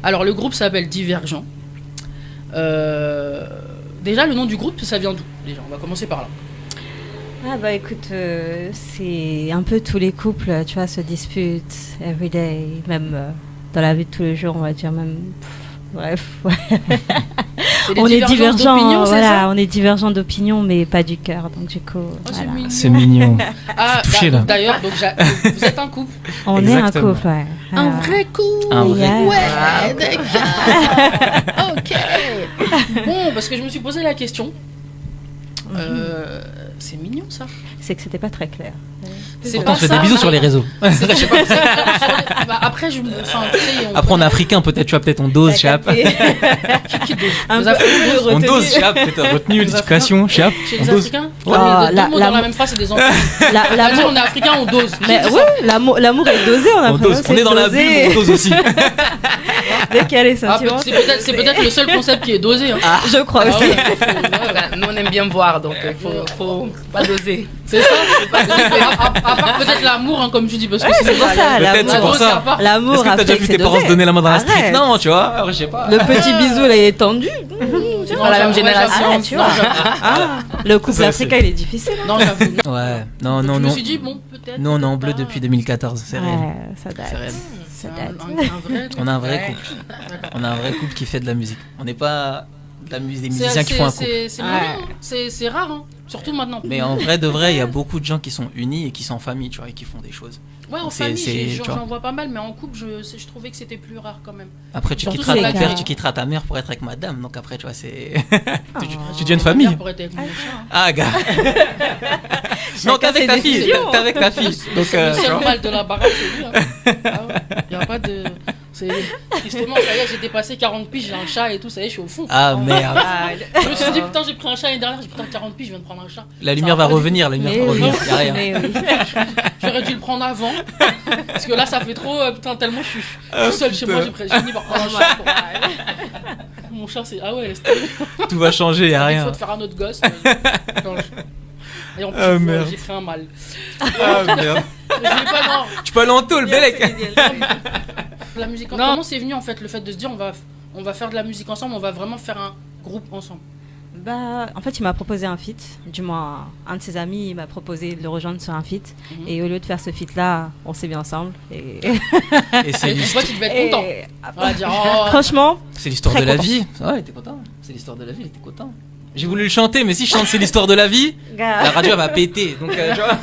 Alors, le groupe s'appelle Divergent. Déjà, le nom du groupe, ça vient d'où? Déjà, on va commencer par là. Ah bah écoute, c'est un peu tous les couples, tu vois, se disputent everyday, même dans la vie de tous les jours, on va dire même. Bref, ouais. On est divergents, voilà, on est divergents d'opinion, mais pas du cœur, donc du coup. Oh, voilà. C'est mignon. Ah, touché, là. d'ailleurs, donc, vous êtes un couple. On est un couple, ouais. Un vrai couple. Un vrai couple. Ouais, d'accord. Ok. Bon, parce que je me suis posé la question. C'est mignon ça. C'est que c'était pas très clair. C'est Pourtant, pas je fais ça, des bisous non. sur les réseaux. Je sais pas, bah, après, tu sais, Après, on est africain, peut-être, tu vois, peut-être on dose, Chap. qui dose. Un Les peu Africains dosent. On dose, Chap, peut-être retenu l'éducation, Chap. Chez On les dose. Africains, Ouais. les deux mots dans la même phrase, c'est des enfants. L'amour, on est africain, on dose. Mais oui, l'amour est dosé, on a On dose. On est dans la bulle, on dose aussi. Dès qu'il y a les Ah, sentiments. c'est peut-être le seul concept qui est dosé. Hein. Je crois aussi. ouais. Nous, on aime bien boire, donc il faut pas doser. C'est ça. À part peut-être l'amour, hein, comme tu dis, parce que Ouais, c'est pour ça, Peut-être, c'est pour ça. L'amour, Est-ce que t'as déjà vu tes parents se donner la main dans la street? Arrête. Non, tu vois. Alors, je sais pas. Le petit bisou, là, il est tendu. C'est dans la même génération. Ah, tu vois. Le couple Ça, africain, il est difficile. Non, j'avoue. Ouais. Non, Je non, me non. suis dit, bon, peut-être. Nous, on est en bleu peut-être depuis 2014, c'est réel. Ouais, ça date. C'est réel. C'est Ça date. un vrai. On a un vrai Ouais. couple. On a un vrai couple qui fait de la musique. On n'est pas des musiciens qui font un couple. C'est mignon, hein. C'est rare, hein. Surtout maintenant. Mais en vrai de vrai, il y a beaucoup de gens qui sont unis et qui sont en famille, tu vois, et qui font des choses. Ouais, en Donc, famille, tu vois. j'en vois pas mal, mais en couple, je trouvais que c'était plus rare quand même. Après, tu Surtout quitteras c'est ton les père, gars. tu quitteras ta mère pour être avec madame. Donc après, tu vois, c'est. tu Oh. deviens une famille. Ma mère pourrait être avec mon chat, hein. Ah, gars. Non, t'es avec ses ta fille. décisions. T'es avec ta fille. Donc, C'est le tu seul vois. mal de la baraque, c'est lui. Hein. Ah ouais. Y a pas de. Justement, ça y est, j'ai dépassé 40 piges, j'ai un chat et tout, ça y est, je suis au fond. Ah, merde. Je me suis dit, putain, j'ai pris un chat l'année dernière, j'ai pris 40 piges, je viens de prendre un chat. La lumière va revenir, la lumière Mais va oui, revenir. Y a rien. mais oui. J'aurais dû le prendre avant. Parce que là, ça fait trop. Putain, tellement je suis tout seul chez moi, j'ai fini par prendre un chat. Mon chat, c'est. Ah ouais, laisse tomber. Tout va changer, y a Il faut rien. te faire un autre gosse. Et en plus, Ah, merde. j'ai pris un mal. Ah, merde. Je voulais pas, non. Tu peux aller en tôle, Bélec. La musique. Non. Comment c'est venu en fait le fait de se dire on va faire de la musique ensemble, on va vraiment faire un groupe ensemble. Bah, en fait, il m'a proposé un feat. Du moins, un de ses amis il m'a proposé de le rejoindre sur un feat. Mhm. Et au lieu de faire ce feat-là, on s'est mis ensemble. Et, Et c'est Et tu vois, tu devais être content. et- On va dire, oh, franchement, C'est l'histoire Très de la content. vie. Ouais, il était content. C'est l'histoire de la vie, il était content. J'ai voulu le chanter, mais si je chante c'est l'histoire de la vie, la radio elle va péter. Donc, tu vois.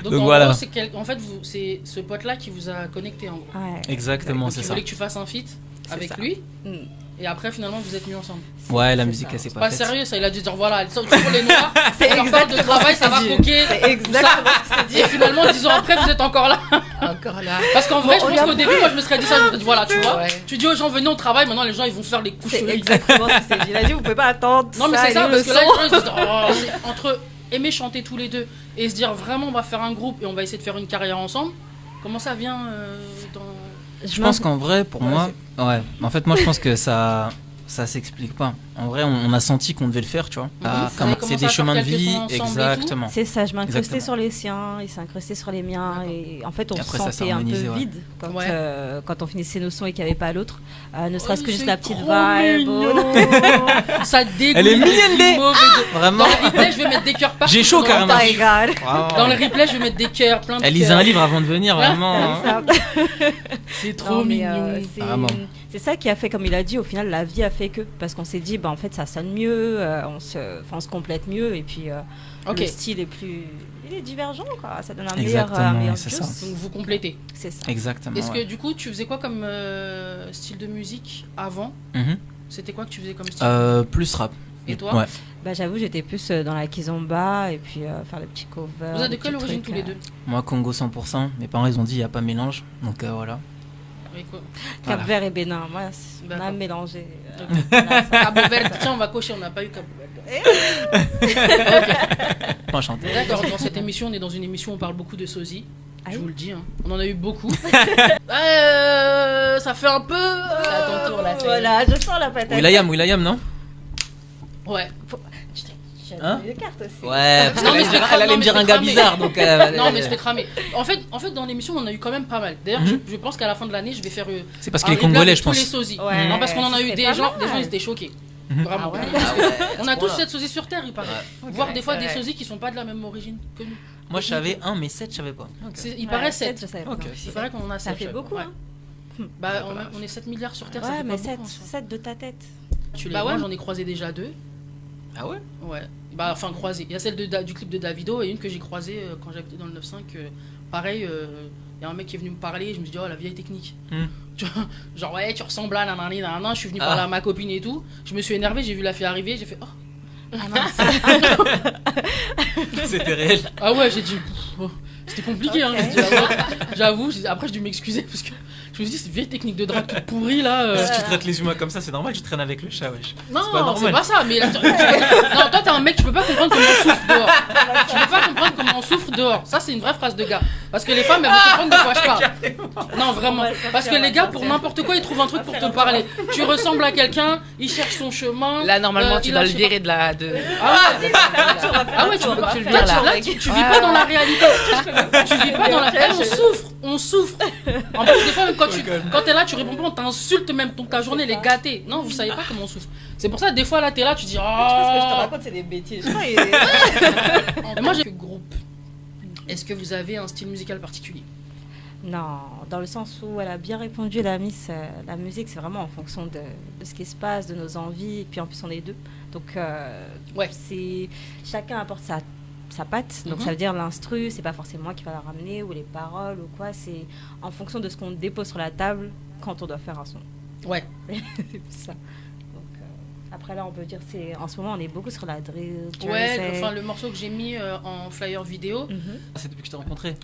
donc, Donc en voilà. gros, en fait, c'est ce pote-là qui vous a connecté en gros. ouais. Exactement, Donc, c'est il ça. fallait que tu fasses un feat C'est avec ça. lui. Mm. Et après, finalement, vous êtes mis ensemble. Ouais, la c'est musique ça. elle s'est C'est pas pas faite. sérieux, ça. Il a dû dire voilà, sur les noirs, C'est on leur parle de exactement travail, ce ça que va c'est dit. coquer. C'est exactement ce que c'est Et finalement, 10 ans après, vous êtes encore là. Encore là. Parce qu'en vrai, Bon, je pense qu'au regarde. début, moi, je me serais dit ça. Je me dis, voilà, tu vois. Ouais. Tu dis aux gens, venez, on travaille. Maintenant, les gens, ils vont faire les couches. C'est exactement ce que c'est dit. Il a dit, vous pouvez pas attendre. Non, mais c'est ça, et parce le que là, son. les gens, ils se disent, oh, c'est entre aimer chanter tous les deux et se dire vraiment, on va faire un groupe et on va essayer de faire une carrière ensemble. Comment ça vient dans. Je pense qu'en vrai, pour moi, ouais. En fait, moi, je pense que ça s'explique pas. En vrai, on a senti qu'on devait le faire, tu vois. Mhm. Ah, Vous comme avez c'est commencé des à faire chemins de quelques vie, sons ensemble et tout. exactement. C'est ça, je m'incrustais Exactement. sur les siens, il s'incrustait sur les miens, et en fait on Et se après, ça s'est sentait un peu harmonisé, ouais. vide quand, Ouais. quand on finissait nos sons et qu'il n'y avait pas l'autre, ne serait-ce Oh, que juste c'est la petite trop vibe. mignon. Ça dégoûte. Elle est mignonne, du Dé. mauvais de- Vraiment. Dans le replay, je vais mettre des cœurs partout. J'ai chaud, Dans le- carrément. Oh my god. Dans le replay, je vais mettre des cœurs, plein de Elle lisait cœurs. un livre avant de venir, vraiment. hein. C'est trop Non, mais, mignon. Vraiment. c'est ça qui a fait, comme il a dit, au final la vie a fait que, parce qu'on s'est dit, bah, en fait ça sonne mieux, on se complète mieux, et puis Ok. le style est plus... Il est divergent, quoi. Ça donne un Exactement, meilleur c'est juice. ça. Donc vous complétez. C'est ça. Exactement. Est-ce que ouais. du coup, tu faisais quoi comme style de musique avant? Mhm. C'était quoi que tu faisais comme style? Plus rap. Et toi? Ouais. Bah, j'avoue, j'étais plus dans la kizomba et puis faire des petits covers. Vous êtes de des quelle petits origine trucs, tous les deux? Moi, Congo 100%. Mes parents, ils ont dit, il n'y a pas mélange. Donc voilà. Oui, quoi. Voilà. Cap-Vert et Bénin. Moi, on a D'accord. mélangé. Cabo Verde. Tiens, on va cocher, on n'a pas eu Cabo Verde. Ok. Pas chanter. D'accord, dans cette émission, on est dans une émission où on parle beaucoup de sosie. Ah Je oui vous le dis, hein. On en a eu beaucoup. Ça fait un peu. C'est à ton tour là. Voilà, je sens la patate. Will.i.am, non? Ouais. tu as Hein donné des cartes aussi. Ouais, parce Non, qu'elle mais c'était elle allait me dire un gars cramé. bizarre, donc... Non, mais c'était cramé. En fait, dans l'émission, on a eu quand même pas mal. D'ailleurs, je pense qu'à la fin de l'année, je vais faire. C'est parce un qu'il est replay congolais, avec je tous pense. les sosies. Ouais, Non, parce qu'on en a ça eu serait des pas gens, mal. ils étaient choqués. Mhm. Vraiment. Ah ouais. On a tous 7 sosies sur Terre, il paraît. Voire des fois c'est des vrai. sosies qui sont pas de la même origine que nous. Moi, je savais 1, mais 7, je savais pas. Il paraît 7. Je savais Ok. pas. Il paraît qu'on en a 7. Ça fait beaucoup, Ouais. hein. Bah, on est 7 milliards sur Terre, ça Ouais, fait mais pas 7, beaucoup, en soi. 7 de ta tête. Bah ouais, j'en ai croisé déjà 2. Ah ouais? Ouais. Bah, enfin, croisé. Il y a celle du clip de Davido et une que j'ai croisée quand j'habitais dans le 9-5. Pareil, il y a un mec qui est venu me parler et je me suis dit, oh, la vieille technique. Tu vois, genre, ouais, tu ressembles à nanani, nanana. Je suis venu parler à ma copine et tout. Je me suis énervé, j'ai vu la fille arriver, j'ai fait, oh. Ah mince. C'était réel. Ah ouais, j'ai dit, oh, c'était compliqué, hein. Ok. J'ai dit, ah ouais. J'avoue, après, j'ai dû m'excuser parce que je me suis dit, cette vieille technique de drague toute pourrie là. Si tu traites les humains comme ça, c'est normal, tu traînes avec le chat, wesh. Non, pas normal. c'est pas ça, mais non, toi t'es un mec, tu peux pas comprendre comment on souffre dehors. Tu peux pas comprendre comment on souffre dehors. Ça, c'est une vraie phrase de gars. Parce que les femmes, elles vont comprendre de quoi je parle. Non, vraiment. Parce que les gars, pour n'importe quoi, ils trouvent un truc pour te parler. Tu ressembles à quelqu'un, il cherche son chemin. Là, normalement, tu il dois a, le je sais pas- virer de la. De... Ah ouais, ah ouais, tu peux pas. Tu le vires, là. Là, tu vis pas dans la réalité. Tu vis pas dans la. Eh, on souffre. En plus, des fois, même quand t'es là, tu réponds pas, on t'insulte même. Donc ta journée, elle est gâtée. Non, vous savez pas comment on souffre. C'est pour ça, des fois, là, t'es là, tu dis. Je pense que je te Ah. raconte, c'est des bêtises. Je crois qu'il Et moi, j'ai groupe. Est-ce que vous avez un style musical particulier? Non, dans le sens où elle a bien répondu, la Miss, la musique, c'est vraiment en fonction de ce qui se passe, de nos envies, et puis en plus on est deux. Donc, Ouais. c'est, chacun apporte sa patte, donc Mhm. ça veut dire l'instru, c'est pas forcément moi qui va la ramener, ou les paroles, ou quoi, c'est en fonction de ce qu'on dépose sur la table quand on doit faire un son. Ouais. C'est plus ça. Donc, après là, on peut dire, en ce moment, on est beaucoup sur la drill. Ouais, Jersey. enfin, le morceau que j'ai mis en flyer vidéo. Mhm. C'est depuis que je t'ai rencontré.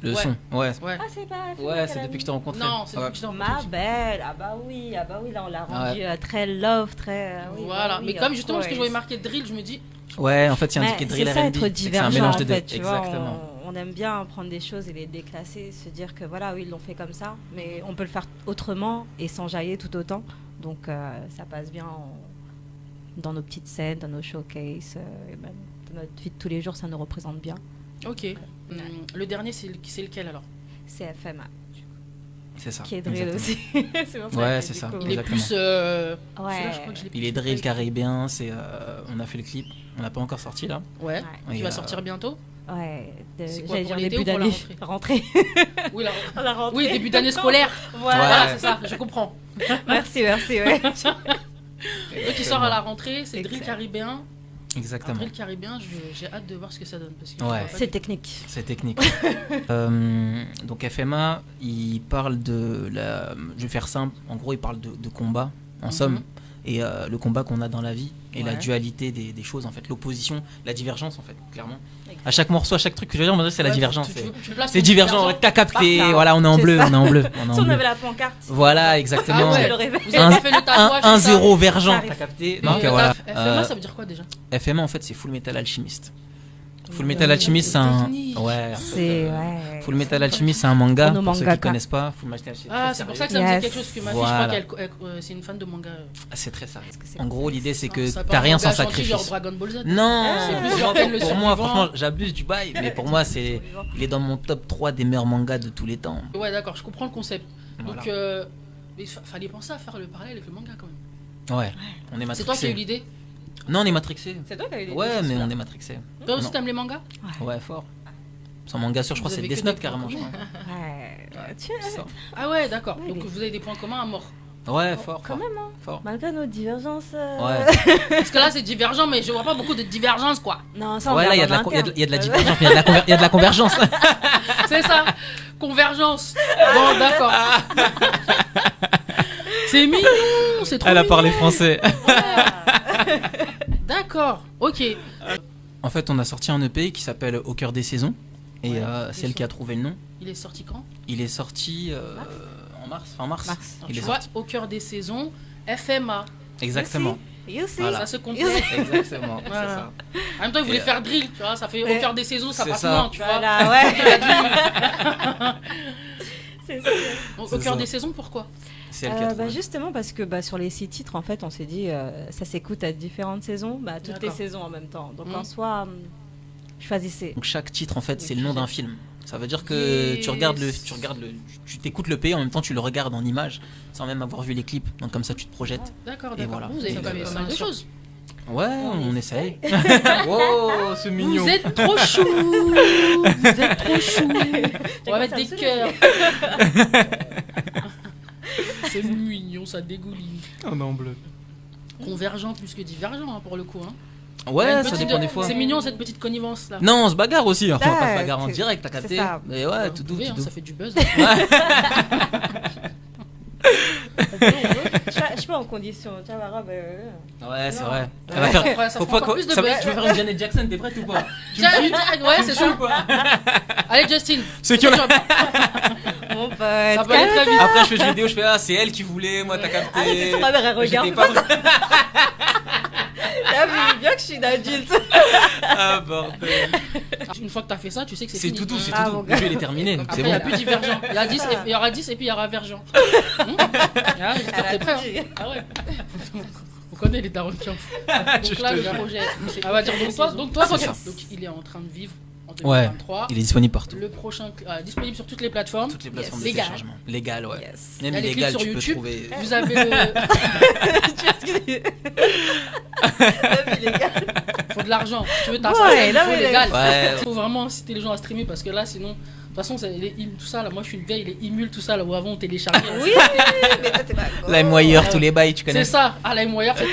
Le Ouais. son, ouais. Ouais. Ah, c'est pas. Ouais, c'est depuis que je t'ai rencontré. Non, c'est Ouais. depuis que je t'ai Ma rencontré. belle, ah bah oui, là on l'a Ah rendu très love, très. Oui, Voilà, bah oui, mais comme of justement, parce que je voyais course. marqué drill, je me dis. Ouais, en fait, il y a Mais indiqué drill c'est ça, R&B. être C'est que c'est divergent un mélange en de deux. fait, tu vois, Exactement. on aime bien prendre des choses et les déclasser, se dire que voilà, oui, ils l'ont fait comme ça, mais on peut le faire autrement et s'enjailler tout autant. Donc ça passe bien dans nos petites scènes, dans nos showcases, et même dans notre vie de tous les jours, ça nous représente bien. Ok. Le dernier, c'est lequel alors? C'est FMA, C'est ça. qui est drill exactement. aussi. C'est pour ça Ouais, que c'est du ça. coup- Il est Exactement. plus. Ouais. celui-là, je crois que je l'ai Il est plus- drill caribéen, on a fait le clip, on n'a pas encore sorti là. Ouais. Ouais. Qui Et, va sortir bientôt? Ouais, C'est quoi, j'allais pour dire l'été début ou pour la d'année. rentrée Rentrée. Oui, la... La rentrée. oui, début d'année scolaire. Voilà. Voilà, Ouais. c'est ça, je comprends. Merci, ouais. Eux qui sort à la rentrée, c'est drill Exact. caribéen. Un Exactement. drill caribéen, j'ai hâte de voir ce que ça donne. Parce que Ouais. je vois pas C'est du- technique. C'est technique. Donc FMA, il parle de la... Je vais faire simple. En gros, il parle de combat, en somme. Et le combat qu'on a dans la vie. Et la Ouais. dualité des choses, en fait. L'opposition, la divergence, en fait, clairement. À chaque morceau, à chaque truc que je veux dire, on va dire c'est la Ouais, divergence. tu places C'est ton divergent, t'as capté. Parfait. Voilà, on est en C'est bleu, ça. on est en bleu. On est Si en on bleu. avait la pancarte. Voilà, exactement. Ah ouais. Je le réveille. Vous avez pas fait le tatouage c'est ça 1-0 vergent, Ça t'as arrive. capté. Et, Donc voilà. FMA, ça veut dire quoi déjà? FMA, en fait, c'est Full Metal Alchemist. Full Metal Alchemist, c'est un. technique. Ouais. C'est ouais. Full Metal Alchemist, c'est un manga. Pour nos Pour ceux qui mangaka. connaissent pas, Full Metal Alchemist. Ah, c'est pour ça que ça me dit Yes. quelque chose que ma fille, Voilà. je crois qu'elle c'est une fan de manga. C'est très sérieux. Parce que c'est- En gros, l'idée, c'est que Ça peut t'as un rien sans manga gentil, sacrifice. genre Dragon Ball Z. Non, C'est plus pour genre le moi, survivant. franchement, j'abuse du bail, mais pour moi, il est dans mon top 3 des meilleurs mangas de tous les temps. Ouais, d'accord, je comprends le concept. Voilà. Donc, mais fallait penser à faire le parallèle avec le manga quand même. Ouais, on est C'est toi qui as eu matrixé. l'idée? Non, on est matrixé. C'est toi qui as eu les Ouais, deux, mais c'est on est matrixé. Toi aussi, Non. t'aimes les mangas? Ouais, fort. Son manga sûr, je crois, Vous c'est avez Death que Note des carrément, points je crois. Ouais. Tu Ça. Ah ouais, d'accord. Oui, Donc mais- vous avez des points communs à mort. Ouais, fort, Quand fort. même, hein. Fort. Malgré nos divergences. Ouais. Parce que là, c'est divergent, mais je vois pas beaucoup de divergence, quoi. Non, ça, on Ouais, là, il y a regarde de en la interne. divergence, il y a de la convergence. C'est ça. Convergence. Bon, d'accord. C'est mignon. C'est trop Elle a mignon. parlé français. D'accord. Ok. En fait, on a sorti un EP qui s'appelle Au cœur des saisons. Et Ouais, c'est elle qui a trouvé le nom. Il est sorti quand? Il est sorti en mars, fin mars. Mars. Alors, Il tu est vois, sorti. au cœur des saisons, FMA. Exactement. You see. Voilà. Ça se complète. Exactement. c'est Voilà. ça. En même temps, il voulait Et, faire drill, tu vois. Ça fait au Ouais. cœur des saisons, ça C'est passe ça. moins, tu vois. Voilà, ouais. C'est sûr. Au C'est cœur ça. des saisons, pourquoi? C'est elle qui a trouvé. Justement parce que sur les 6 titres, en fait, on s'est dit ça s'écoute à différentes saisons, toutes les D'accord. saisons en même temps. Donc Mhm. en soi, choisissez. Donc chaque titre en fait c'est le nom d'un film. Ça veut dire que Yes. tu t'écoutes le pays en même temps tu le regardes en images sans même avoir vu les clips. Donc comme ça tu te projettes. D'accord, Et d'accord. voilà. Vous avez Et fait le- pas mal de choses. Ouais, on essaye. Oh, c'est mignon. Vous êtes trop chou. Vous êtes trop chou. On va mettre des cœurs. C'est mignon, ça dégouline. Oh non bleu. Convergent plus que divergent hein, pour le coup. Hein. Ouais, Une ça petite- dépend des fois. C'est mignon cette petite connivence là. Non, on se bagarre aussi. Enfin, on va pas se Ouais, bagarre en c'est- direct, t'as c'est capté. ça. Mais ouais, Vous tout doux, pouvez, tout hein, doux. ça fait du buzz. Je suis pas en condition. Tiens, ma robe. Ouais, c'est vrai. Ouais, Elle va faire. ouais, ça Faut fera pas encore plus de ça- buzz. Tu veux faire une Janet Jackson, t'es prête ou pas? Ouais, c'est ça. Allez, Justin. C'est qui on a- Mon pote. Ça peut aller très vite. Après, je fais une vidéo, je fais ah, c'est elle qui voulait, moi t'as capté. Ah, c'est sur ma mère, elle regarde. J'étais pas- T'as vu bien que je suis une adulte. Ah, bordel. Une fois que t'as fait ça, tu sais que c'est C'est fini. tout doux, c'est Ah, tout mon doux. gars. Le jeu il est terminé, donc Après, c'est il n'y a bon. plus divergent. Il y a 10, ça. il y aura 10 et puis il y aura vergent. Ah, j'espère que t'es prêt. Hein. Ah ouais. On connaît les darons qui en font. Donc là, il y a Roger. Elle va dire donc toi, C'est ça. donc il est en train de vivre en Ouais, 2023. il est disponible partout. Le prochain, disponible sur toutes les plateformes. Toutes les plateformes de Légal. téléchargement. Légal, ouais. Yes. Il Même y a les illégal, clips tu sur peux YouTube. trouver. Vous avez le. Faut de l'argent. Tu veux ta Ouais, il non, faut mais- légal. Ouais. Il faut vraiment inciter les gens à streamer parce que là, sinon. De toute façon, tout ça là, moi je suis une vieille, les émules, tout ça là, où avant on téléchargeait. Oui, mais toi, t'es pas con. LimeWire, tous les bails, tu connais. C'est ça, à LimeWire, c'était.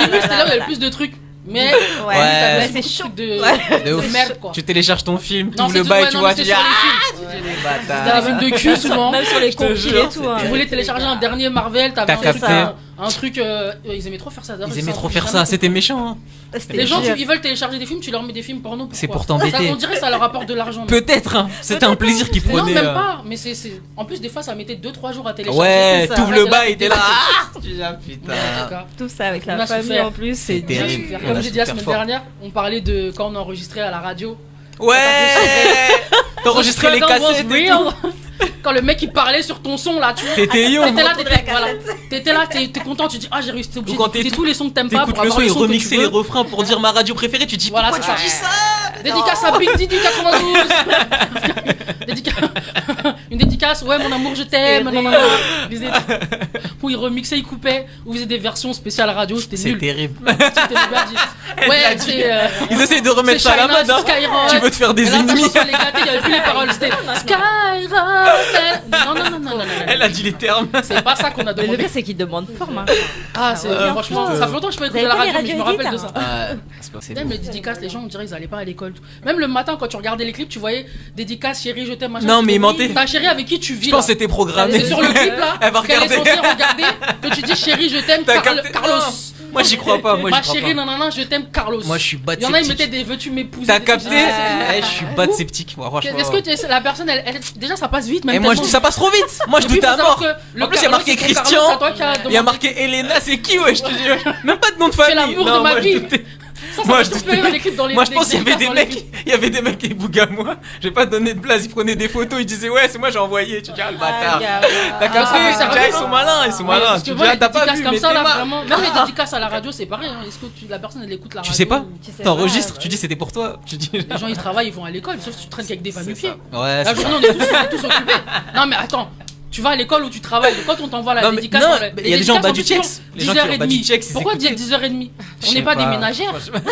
Emule, c'était là où il y avait le plus de trucs. Mais. Ouais, Ouais, c'est beaucoup de chaud. trucs de, Ouais. De ouf. de merde quoi. Tu télécharges ton film, tu Non, ouvres le c'est bail, ouais, tu non, vois, mais tu c'était dis sur ah, les films. les C'était bâtards. des films de cul souvent. Même sur les Je te compiles jure, et tout. hein. Tu voulais télécharger un dernier Marvel, t'avais T'as un truc, capté. un truc. Ils aimaient trop faire ça. Ils aimaient trop faire ça, c'était méchant. Hein. C'était Les gens, dur. ils veulent télécharger des films, tu leur mets des films porno. C'est pourquoi pour t'embêter. Ça, on dirait que ça leur apporte de l'argent. Peut-être, hein. C'était un plaisir qu'ils Non, prenaient. même pas. Mais c'est. En plus, des fois, ça mettait 2-3 jours à télécharger. Ouais, c'est ça. t'ouvres Ouais, le t'es là, bail, t'es là. t'es Ah, tu dis, ah, En putain. tout cas, Tout ça avec On a la famille souffert. en plus, c'est C'est terrible. dur. On comme a j'ai dit la souffert semaine fort. dernière, on parlait de quand on enregistrait à la radio. Ouais. T'enregistrais les Struggle was cassettes et tout. real. Quand le mec il parlait sur ton son là, tu T'étais young. T'étais là, Retourne la voilà. cassette. T'étais là, t'es content, tu dis ah j'ai réussi, t'es obligé Ou quand d'écouter t'écoutes- tous les sons que t'aimes pas T'écoutes pour le avoir son et le son que tu remixer les veux. refrains pour dire ma radio préférée, tu dis Voilà, pourquoi c'est tu dis ça. ça? Dédicace à Big Didi 92. Une dédicace, ouais mon amour je t'aime. Non, non, non. Ils faisaient- Où ils remixaient, ils coupaient, ou ils faisaient des versions spéciales radio, c'était C'est nul. terrible. C'était super dit. Ouais, c'est. Ils essayent de remettre c'est ça à la China, mode. Hein. c'est Skyrock. Tu veux te faire Et des là, ta ennemis. chanson, elle éclatait, il y avait plus les paroles, c'était Skyrock. Non, non, non, non, non. Elle a dit les termes. C'est pas ça qu'on a Mais le demandé. pire, c'est qu'ils demandent forme. Hein. Ah, c'est ouais. franchement, putain. ça fait longtemps que je peux Vous écouter avez la pas radio, les mais je me radios rappelle de édites, ça. C'est pas c'est Même beau. les dédicaces, les gens on dirait ils allaient pas à l'école. Même le matin quand tu regardais les clips, tu voyais dédicace, chérie, je t'aime, machin. Non, Tu mais dis, ils mentaient. Ta chérie avec qui tu vis Je pense là. que c'était programmé. C'est sur le clip là. Elle va qu'elle est regarder. censée regarder. Que tu dis chérie, je t'aime, T'as capté? Carlos. Moi j'y crois pas. Moi Ma j'y crois chérie, pas. non, non, non, je t'aime, Carlos. Moi je suis Il y en a, ils sceptique. mettaient des veux-tu m'épouser. T'as des trucs. capté? Ah, Eh, je suis bad sceptique. Moi, franchement. Est-ce que la personne, déjà ça passe vite même Et moi je tellement. dis ça passe trop vite. Moi je Et puis, doutais faut à savoir mort. que le En plus, il y a Carlos, marqué c'est ton Christian. Carlos, c'est toi qui as Il y a demandé. marqué Elena, c'est qui ouais, je te dis. Même pas de nom de C'est famille. l'amour Non, de ma moi, je vie. doutais. Ça Moi, m'a je toujours doutais. fait rire, les clips dans les Moi je pense qu'il y avait dédicaces des dans les mecs, clips. il y avait des mecs qui bougaient moi. J'ai pas donné de place, ils prenaient des photos, ils disaient ouais c'est moi j'ai envoyé. Tu dis ah le bâtard. T'as capté? Ah, Tu dis, ah, ils sont malins, ils sont malins. Parce Tu que dis moi, ah les t'as pas dédicaces vu comme mais ça, t'es là, marre. vraiment. Même les dédicaces à la radio, c'est pareil. Hein. Est-ce que la personne, elle écoute la radio Tu sais pas? ou- Tu sais T'enregistres, pas, tu dis c'était pour toi. Tu dis. Les gens, ils travaillent, ils vont à l'école, sauf que tu traînes qu'avec des va-nu-pieds. Ouais. La journée, on est tous occupés. Non, mais attends. Tu vas à l'école où tu travailles, quand on t'envoie la Non, mais dédicace, non, dans la- mais les il y a des gens en bas dédicaces, du en plus, checks. souvent, Les gens qui ont bas du 10h30. checks, ils Pourquoi écoutaient. 10h30? Je On sais n'est pas des pas. ménagères. Franchement.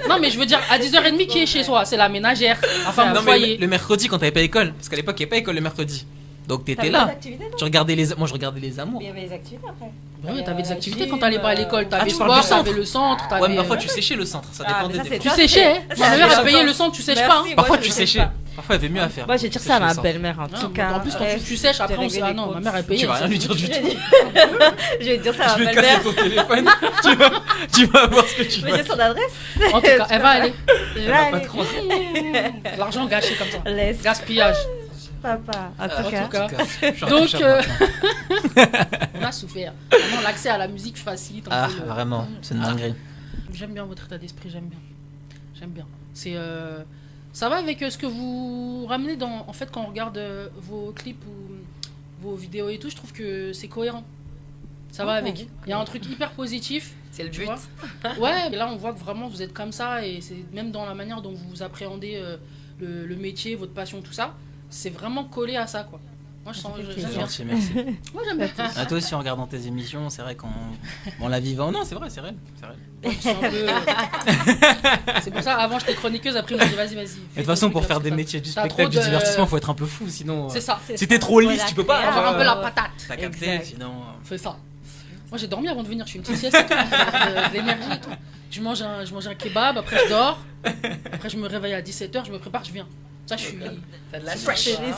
Non, mais je veux dire, à 10h30, qui est chez soi? C'est la ménagère, la femme Non au mais foyer. le mercredi quand t'avais pas école, parce qu'à l'époque il y avait pas école le mercredi. Donc t'étais T'avais là. des activités, non? Tu regardais les, moi je regardais les amours. Mais il y avait des activités après. Ouais, t'avais des activités gym, quand t'allais pas à l'école. T'avais tu parles sport, du centre. t'avais le centre, t'avais. Ouais mais parfois tu séchais le centre, ça Ah, dépendait mais ça, des c'est fois. Tu bien. séchais, hein? Ça, Ma mère, c'est elle payait bien. le centre, tu sèches Merci. pas. hein. Moi, Parfois je tu le séchais. sais pas. Parfois il y avait mieux à faire. Moi, j'ai dit Tu ça à ma séchais le belle-mère en Non, tout mais cas. en plus, quand tu sèches, après, on j'ai se réglé ah les non, ma comptes. mère, elle payait. Tu vas rien lui dire du tout. Je vais dire ça à Je ma vais casser belle-mère. ton téléphone. Tu vas voir ce que tu Je vais veux. dire son adresse. En tout cas, elle va aller. Je vais Elle va pas aller. te rendre. L'argent gâché comme ça. Laisse Gaspillage. papa. En En tout cas. tout cas. Je suis Donc, intouchable maintenant. on a souffert. Vraiment, l'accès à la musique facile. Ah vraiment, c'est une dinguerie. J'aime bien votre état d'esprit, j'aime bien. J'aime bien. C'est. Ça va avec ce que vous ramenez en fait, quand on regarde vos clips ou vos vidéos et tout, je trouve que c'est cohérent. Ça va avec. Il y a un truc hyper positif. C'est le tu but. vois. Ouais, et là on voit que vraiment vous êtes comme ça et c'est même dans la manière dont vous appréhendez le métier, votre passion, tout ça, c'est vraiment collé à ça quoi. Moi je sens C'est j'aime bien. gentil, merci. Moi j'aime bien. À toi aussi, en regardant tes émissions, c'est vrai qu'en la vivant. Non, c'est vrai, c'est vrai. Ouais, je suis un peu, c'est pour ça avant j'étais chroniqueuse, après je me dis vas-y. Mais de toute façon, pour faire des métiers du T'as spectacle, trop du de- divertissement, faut être un peu fou, sinon. C'est ça, Si t'es trop lisse, tu peux pas. avoir un peu la patate. T'as capté, Exact. sinon. C'est ça. Moi j'ai dormi avant de venir, je fais une petite sieste et tout, de l'énergie et tout. Je mange un kebab, après je dors, après je me réveille à 17h, je me prépare, je viens. Ça je suis T'as de la fresh. chance, hein.